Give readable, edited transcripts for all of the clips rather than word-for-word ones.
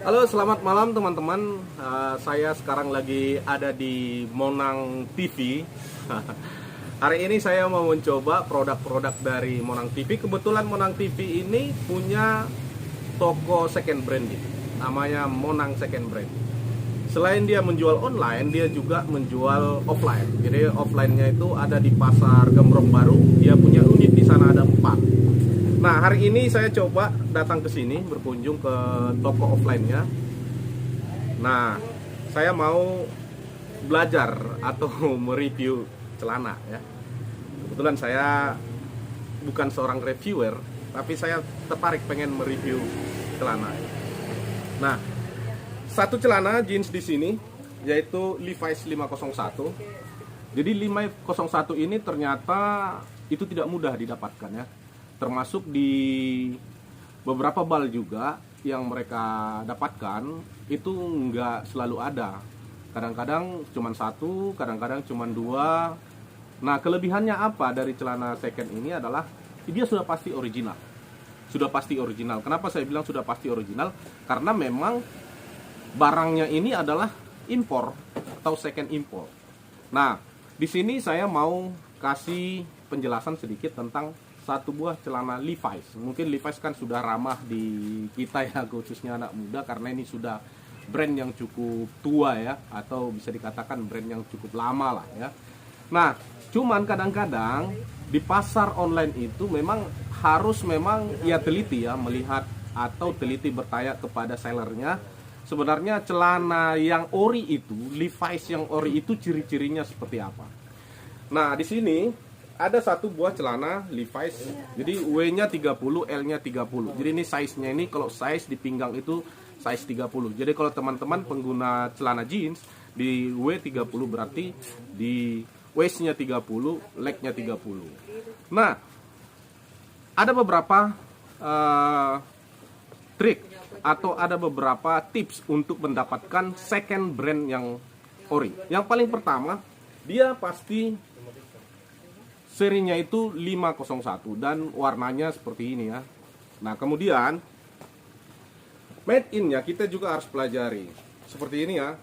Halo, selamat malam teman-teman. Saya sekarang lagi ada di Monang TV. Hari ini saya mau mencoba produk-produk dari Monang TV. Kebetulan Monang TV ini punya toko second brand, namanya Monang Second Brand. Selain dia menjual online, dia juga menjual offline. Jadi offline-nya itu ada di Pasar Gembrong Baru. Dia punya unit di sana ada 4. Nah, hari ini saya coba datang ke sini, berkunjung ke toko offline-nya. Nah, saya mau belajar atau mereview celana ya. Kebetulan saya bukan seorang reviewer, tapi saya tertarik pengen mereview celana. Nah, satu celana jeans di sini yaitu Levi's 501. Jadi 501 ini ternyata itu tidak mudah didapatkan ya. Termasuk di beberapa bal juga yang mereka dapatkan itu nggak selalu ada. Kadang-kadang cuma satu, kadang-kadang cuma dua. Nah, kelebihannya apa dari celana second ini adalah dia sudah pasti original. Sudah pasti original. Kenapa saya bilang sudah pasti original? Karena memang barangnya ini adalah impor atau second impor. Nah, di sini saya mau kasih penjelasan sedikit tentang satu buah celana Levi's. Mungkin Levi's kan sudah ramah di kita ya, khususnya anak muda, karena ini sudah brand yang cukup tua ya, atau bisa dikatakan brand yang cukup lama lah ya. Nah, cuman kadang-kadang di pasar online itu memang harus ya teliti ya, melihat atau teliti bertanya kepada sellernya. Sebenarnya celana yang ori itu, Levi's yang ori itu ciri-cirinya seperti apa. Nah, di sini ada satu buah celana Levi's. Jadi W-nya 30, L-nya 30. Jadi ini size-nya ini, kalau size di pinggang itu size 30. Jadi kalau teman-teman pengguna celana jeans di W30 berarti di waist-nya 30, leg-nya 30. Nah, ada beberapa trik atau ada beberapa tips untuk mendapatkan second brand yang ori. Yang paling pertama, dia pasti serinya itu 501 dan warnanya seperti ini ya. Nah, kemudian made in-nya kita juga harus pelajari. Seperti ini ya.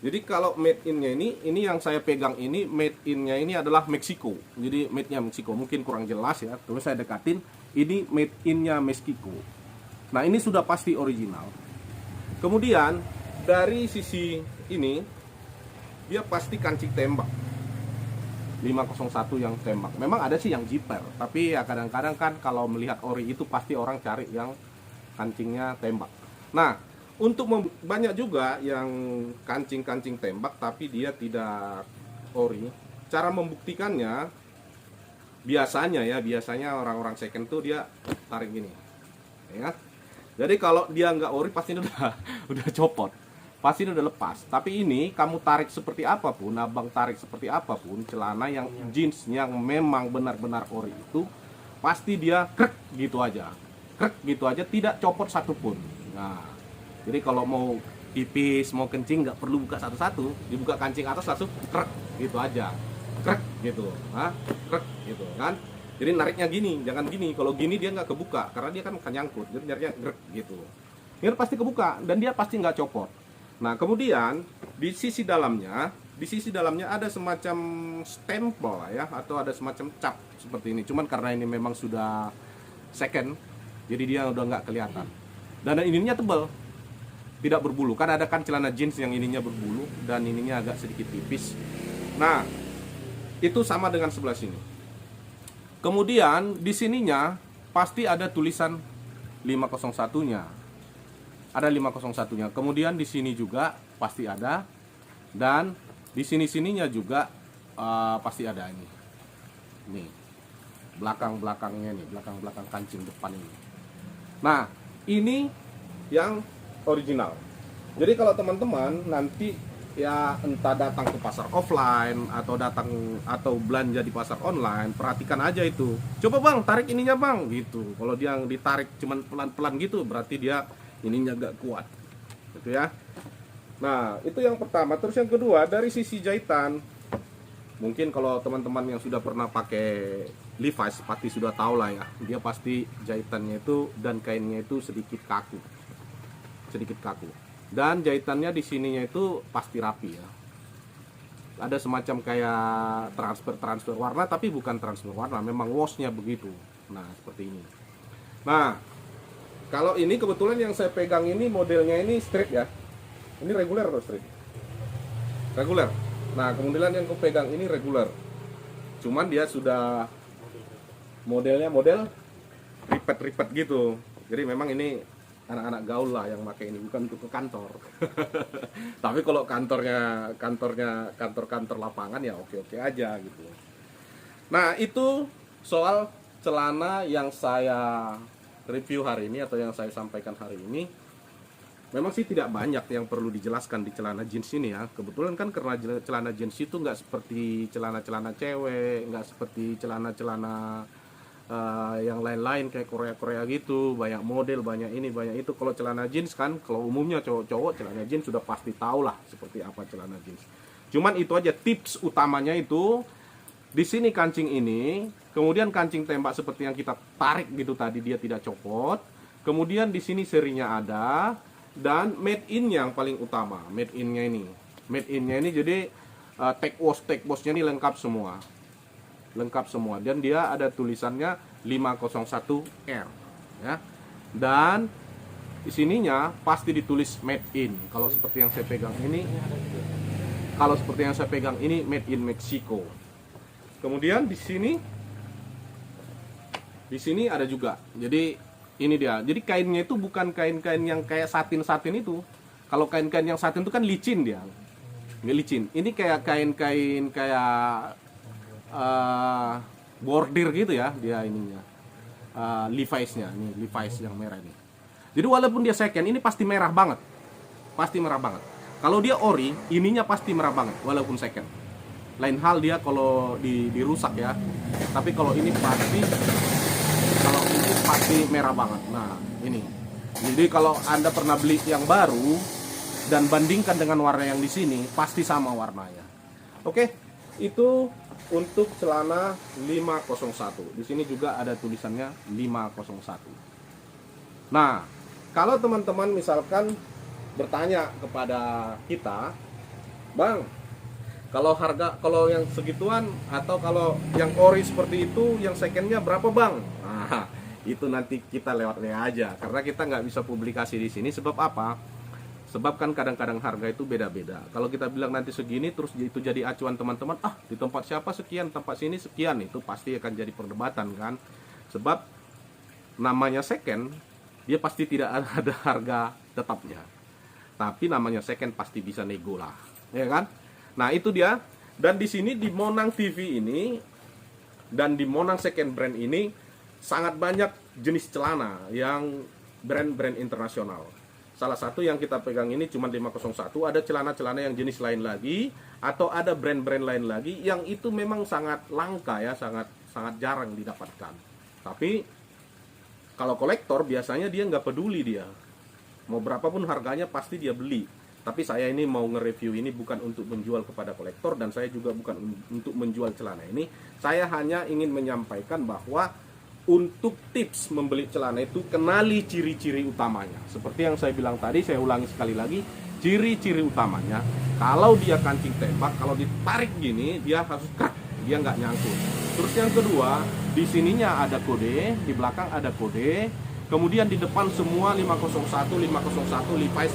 Jadi kalau made in-nya ini yang saya pegang ini, made in-nya ini adalah Meksiko. Jadi made-nya Meksiko, mungkin kurang jelas ya. Terus saya dekatin, ini made in-nya Meksiko. Nah, ini sudah pasti original. Kemudian dari sisi ini dia pasti kancing tembak. 501 yang tembak. Memang ada sih yang zipper, tapi ya kadang-kadang kan kalau melihat ori itu pasti orang cari yang kancingnya tembak. Nah, untuk banyak juga yang kancing-kancing tembak tapi dia tidak ori. Cara membuktikannya biasanya orang-orang second tuh dia tarik gini. Ya. Jadi kalau dia nggak ori pasti udah copot. Pasti udah lepas. Tapi ini kamu tarik seperti apapun, abang tarik seperti apapun, celana yang jeans yang memang benar-benar ori itu pasti dia krek gitu aja, tidak copot satupun. Nah, jadi kalau mau pipis, mau kencing nggak perlu buka satu-satu, dibuka kancing atas langsung krek gitu aja, krek gitu, krek gitu kan. Jadi nariknya gini, jangan gini. Kalau gini dia nggak kebuka karena dia kan nyangkut, jadi nyarinya krek gitu. Ini pasti kebuka dan dia pasti nggak copot. Nah, kemudian di sisi dalamnya ada semacam stempel ya, atau ada semacam cap seperti ini. Cuman karena ini memang sudah second, jadi dia udah nggak kelihatan. Dan ininya tebal, tidak berbulu. Kan ada kan celana jeans yang ininya berbulu dan ininya agak sedikit tipis. Nah, itu sama dengan sebelah sini. Kemudian di sininya pasti ada tulisan 501-nya. Ada 501-nya. Kemudian di sini juga pasti ada, dan di sininya juga pasti ada ini. Nih. Belakang-belakangnya nih, belakang kancing depan ini. Nah, ini yang original. Jadi kalau teman-teman nanti ya entah datang ke pasar offline atau belanja di pasar online, perhatikan aja itu. Coba bang, tarik ininya bang, gitu. Kalau dia yang ditarik cuman pelan-pelan gitu, berarti dia ininya agak kuat gitu ya. Nah, itu yang pertama. Terus yang kedua, dari sisi jahitan, mungkin kalau teman-teman yang sudah pernah pakai Levi's pasti sudah tahu lah ya, dia pasti jahitannya itu dan kainnya itu sedikit kaku. Dan jahitannya di sininya itu pasti rapi ya. Ada semacam kayak transfer warna, tapi bukan transfer warna, memang washnya begitu. Nah, seperti ini. Nah, kalau ini kebetulan yang saya pegang ini modelnya ini straight ya. Ini reguler atau straight? Reguler. Nah, kemudian yang aku pegang ini reguler. Cuman dia sudah modelnya model ripet-ripet gitu. Jadi memang ini anak-anak gaul lah yang pakai ini, bukan untuk ke kantor. Tapi kalau kantor lapangan ya oke-oke aja gitu. Nah, itu soal celana yang saya review hari ini atau yang saya sampaikan hari ini. Memang sih tidak banyak yang perlu dijelaskan di celana jeans ini ya. Kebetulan kan karena celana jeans itu nggak seperti celana-celana cewek, nggak seperti celana-celana yang lain-lain kayak Korea-Korea gitu, banyak model, banyak ini, banyak itu. Kalau celana jeans kan, kalau umumnya cowok-cowok celana jeans sudah pasti tahu lah seperti apa celana jeans. Cuman itu aja tips utamanya itu di sini kancing ini, kemudian kancing tembak seperti yang kita tarik gitu tadi dia tidak copot. Kemudian di sini serinya ada dan made in yang paling utama, made in-nya ini. Made in-nya ini jadi tag wash-nya ini lengkap semua. Lengkap semua dan dia ada tulisannya 501R ya. Dan di sininya pasti ditulis made in. Kalau seperti yang saya pegang ini, made in Mexico. Kemudian di sini ada juga. Jadi ini dia. Jadi kainnya itu bukan kain-kain yang kayak satin-satin itu. Kalau kain-kain yang satin itu kan licin dia. Nggak licin. Ini kayak kain-kain kayak bordir gitu ya dia ininya, Levi's-nya ini, Levi's yang merah ini. Jadi walaupun dia second ini pasti merah banget, kalau dia ori ininya pasti merah banget walaupun second. Lain hal dia kalau dirusak ya, tapi kalau ini pasti merah banget. Nah ini, jadi kalau Anda pernah beli yang baru dan bandingkan dengan warna yang di sini pasti sama warnanya. Oke, itu untuk celana 501. Di sini juga ada tulisannya 501. Nah, kalau teman-teman misalkan bertanya kepada kita, Bang, kalau yang segituan atau kalau yang ori seperti itu, yang secondnya berapa, Bang? Nah, itu nanti kita lewat aja karena kita nggak bisa publikasi di sini. Sebab apa? Sebab kan kadang-kadang harga itu beda-beda. Kalau kita bilang nanti segini terus itu jadi acuan teman-teman, di tempat siapa sekian, tempat sini sekian, itu pasti akan jadi perdebatan kan. Sebab namanya second, dia pasti tidak ada harga tetapnya. Tapi namanya second pasti bisa nego lah, ya kan? Nah, itu dia. Dan di sini di Monang TV ini dan di Monang Second Brand ini sangat banyak jenis celana yang brand-brand internasional. Salah satu yang kita pegang ini cuma 501, ada celana-celana yang jenis lain lagi atau ada brand-brand lain lagi yang itu memang sangat langka ya, sangat jarang didapatkan. Tapi kalau kolektor biasanya dia nggak peduli dia. Mau berapapun harganya pasti dia beli. Tapi saya ini mau nge-review ini bukan untuk menjual kepada kolektor dan saya juga bukan untuk menjual celana ini. Saya hanya ingin menyampaikan bahwa untuk tips membeli celana itu kenali ciri-ciri utamanya. Seperti yang saya bilang tadi, saya ulangi sekali lagi, ciri-ciri utamanya. Kalau dia kancing tembak, kalau ditarik gini, dia harus cut, dia nggak nyangkut. Terus yang kedua, di sininya ada kode, di belakang ada kode. Kemudian di depan semua 501, Levi's,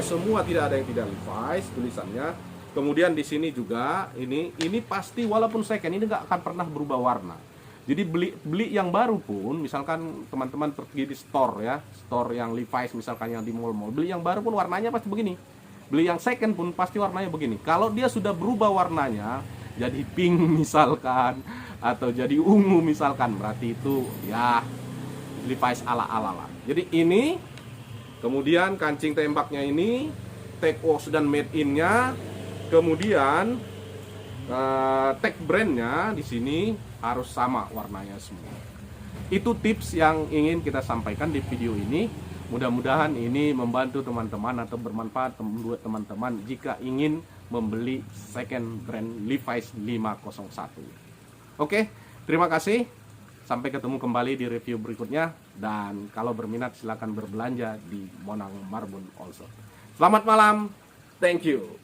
semua tidak ada yang tidak Levi's tulisannya. Kemudian di sini juga ini pasti walaupun second ini nggak akan pernah berubah warna. Jadi beli yang baru pun, misalkan teman-teman pergi di store ya, store yang Levi's misalkan yang di mall-mall, beli yang baru pun warnanya pasti begini. Beli yang second pun pasti warnanya begini. Kalau dia sudah berubah warnanya, jadi pink misalkan, atau jadi ungu misalkan, berarti itu ya Levi's ala-ala lah. Jadi ini, kemudian kancing tembaknya ini, tag wash dan made in-nya, kemudian tag brandnya di sini harus sama warnanya semua. Itu tips yang ingin kita sampaikan di video ini. Mudah-mudahan ini membantu teman-teman atau bermanfaat buat teman-teman jika ingin membeli second brand Levi's 501. Oke, terima kasih. Sampai ketemu kembali di review berikutnya. Dan kalau berminat silakan berbelanja di Monang Marbun also. Selamat malam, thank you.